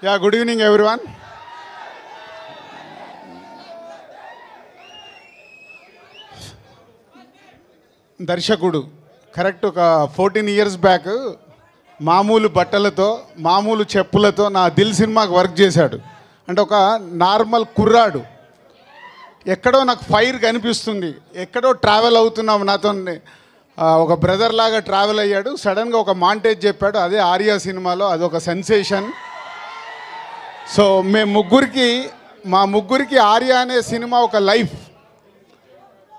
Yeah, good evening everyone. దర్శకుడు correct ఒక 14 years back మామూలు బట్టలతో మామూలు చెప్పులతో నా దిల్ సినిమాకి వర్క్ చేశాడు. అంటే ఒక నార్మల్ కుర్రాడు, ఎక్కడో నాకు ఫైర్ కనిపిస్తుంది, ఎక్కడో ట్రావెల్ అవుతున్నాం, నాతో ఒక బ్రదర్ లాగా ట్రావెల్ అయ్యాడు. సడన్గా ఒక మాంటేజ్ చెప్పాడు, అదే ఆర్యా సినిమాలో, అదొక సెన్సేషన్. సో మా ముగ్గురికి ఆర్యా అనే సినిమా ఒక లైఫ్.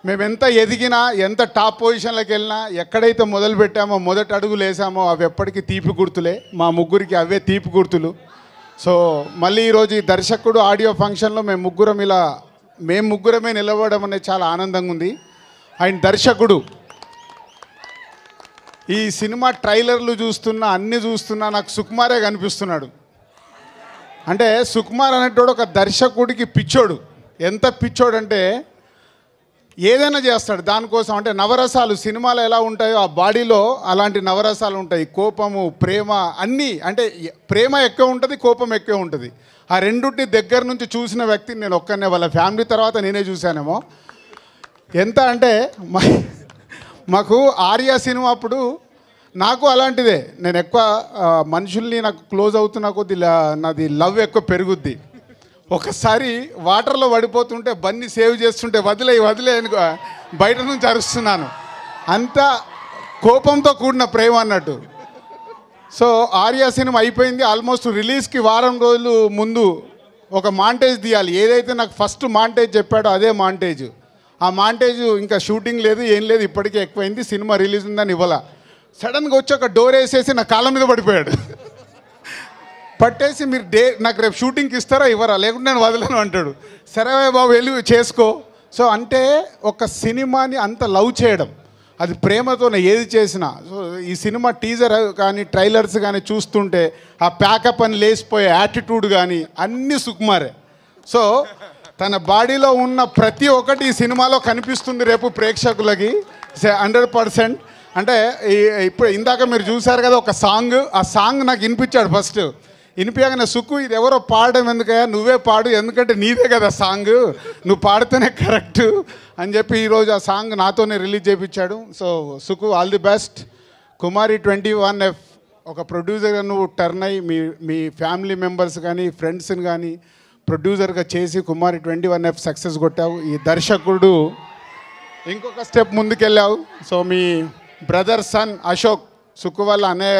మేము ఎంత ఎదిగినా, ఎంత టాప్ పొజిషన్లోకి వెళ్ళినా, ఎక్కడైతే మొదలు పెట్టామో, మొదటి అడుగులు వేసామో అవి ఎప్పటికీ తీపి గుర్తులే. మా ముగ్గురికి అవే తీపి గుర్తులు. సో మళ్ళీ ఈరోజు ఈ దర్శకుడు ఆడియో ఫంక్షన్లో మేము ముగ్గురమే నిలబడడం అనేది చాలా ఆనందంగా ఉంది. ఆయన దర్శకుడు ఈ సినిమా ట్రైలర్లు చూస్తున్నా, అన్నీ చూస్తున్నా నాకు సుకుమారే కనిపిస్తున్నాడు. అంటే సుకుమార్ అనేటోడు ఒక దర్శకుడికి పిచ్చోడు. ఎంత పిచ్చోడు అంటే ఏదైనా చేస్తాడు దానికోసం. అంటే నవరసాలు సినిమాలు ఎలా ఉంటాయో ఆ బాడీలో అలాంటి నవరసాలు ఉంటాయి. కోపము, ప్రేమ, అన్నీ. అంటే ప్రేమ ఎక్కువ ఉంటుంది, కోపం ఎక్కువ ఉంటుంది. ఆ రెండింటిని దగ్గర నుంచి చూసిన వ్యక్తిని నేను ఒక్కనే, వాళ్ళ ఫ్యామిలీ తర్వాత నేనే చూశానేమో. ఎంత అంటే మాకు ఆర్యా సినిమా అప్పుడు నాకు అలాంటిదే. నేను ఎక్కువ మనుషుల్ని నాకు క్లోజ్ అవుతున్న కొద్ది నాది లవ్ ఎక్కువ పెరుగుద్ది. ఒకసారి వాటర్లో పడిపోతుంటే బన్నీ సేవ్ చేస్తుంటే వదిలే అని బయట నుంచి అరుస్తున్నాను. అంత కోపంతో కూడిన ప్రేమ అన్నట్టు. సో ఆర్యా సినిమా అయిపోయింది. ఆల్మోస్ట్ రిలీజ్కి వారం రోజులు ముందు ఒక మాంటేజ్ తీయాలి. ఏదైతే నాకు ఫస్ట్ మాంటేజ్ చెప్పాడో అదే మాంటేజ్. ఆ మాంటేజ్ ఇంకా షూటింగ్ లేదు, ఏం లేదు, ఇప్పటికే ఎక్కువైంది. సినిమా రిలీజ్ ఉందని ఇవ్వాల. సడన్గా వచ్చి ఒక డోర్ వేసేసి నా కాళ్ళ మీద పడిపోయాడు. పట్టేసి మీరు నాకు రేపు షూటింగ్కి ఇస్తారా ఇవ్వరా, లేకుంటే నేను వదలను అంటాడు. సరే బాబు వెళ్ళి చేసుకో. సో అంటే ఒక సినిమాని అంత లవ్ చేయడం, అది ప్రేమతోనే ఏది చేసినా. సో ఈ సినిమా టీజర్ కానీ ట్రైలర్స్ కానీ చూస్తుంటే ఆ ప్యాకప్ అని లేచిపోయే యాటిట్యూడ్ కానీ అన్నీ సుకుమారే. సో తన బాడీలో ఉన్న ప్రతి ఒక్కటి ఈ సినిమాలో కనిపిస్తుంది రేపు ప్రేక్షకులకి 100%. అంటే ఇప్పుడు ఇందాక మీరు చూశారు కదా ఒక సాంగ్, ఆ సాంగ్ నాకు వినిపించాడు. ఫస్ట్ వినిపించగానే సుక్కు ఇది ఎవరో పాడడం ఎందుకయ్యా, నువ్వే పాడు, ఎందుకంటే నీదే కదా సాంగ్, నువ్వు పాడితేనే కరెక్ట్ అని చెప్పి ఈరోజు ఆ సాంగ్ నాతోనే రిలీజ్ చేయించాడు. So Sukku all the best. Kumari 21F ఒక ప్రొడ్యూసర్గా నువ్వు టర్న్ అయ్యి మీ ఫ్యామిలీ మెంబర్స్ కానీ ఫ్రెండ్స్ని కానీ ప్రొడ్యూసర్గా చేసి కుమారి 21F సక్సెస్ కొట్టావు. ఈ దర్శకుడు ఇంకొక స్టెప్ ముందుకెళ్ళావు. సో మీ బ్రదర్ సన్ అశోక్, సుక్కు వాళ్ళ అన్నయ్య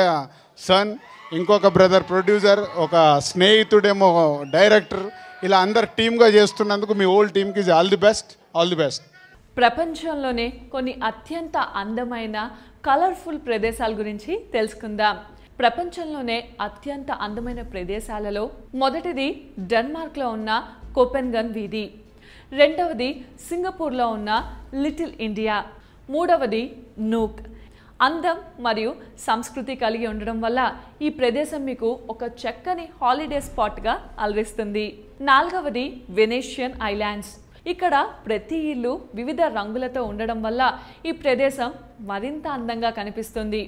సన్, ఇంకొక బ్రదర్ ప్రొడ్యూసర్, ఒక స్నేహితుడేమో డైరెక్టర్, ఇలా అందరు టీమ్గా చేస్తున్నందుకు మీ ఓల్డ్ టీమ్కి all the best. All the best. ప్రపంచంలోనే కొన్ని అత్యంత అందమైన కలర్ఫుల్ ప్రదేశాల గురించి తెలుసుకుందాం. ప్రపంచంలోనే అత్యంత అందమైన ప్రదేశాలలో మొదటిది డెన్మార్క్లో ఉన్న కోపెన్గన్ వీధి, రెండవది సింగపూర్లో ఉన్న లిటిల్ ఇండియా, మూడవది నూక్. అందం మరియు సంస్కృతి కలిగి ఉండడం వల్ల ఈ ప్రదేశం మీకు ఒక చక్కని హాలిడే స్పాట్గా అలరిస్తుంది. నాలుగవది వెనేషియన్ ఐలాండ్స్. ఇక్కడ ప్రతి ఇల్లు వివిధ రంగులతో ఉండడం వల్ల ఈ ప్రదేశం మరింత అందంగా కనిపిస్తుంది.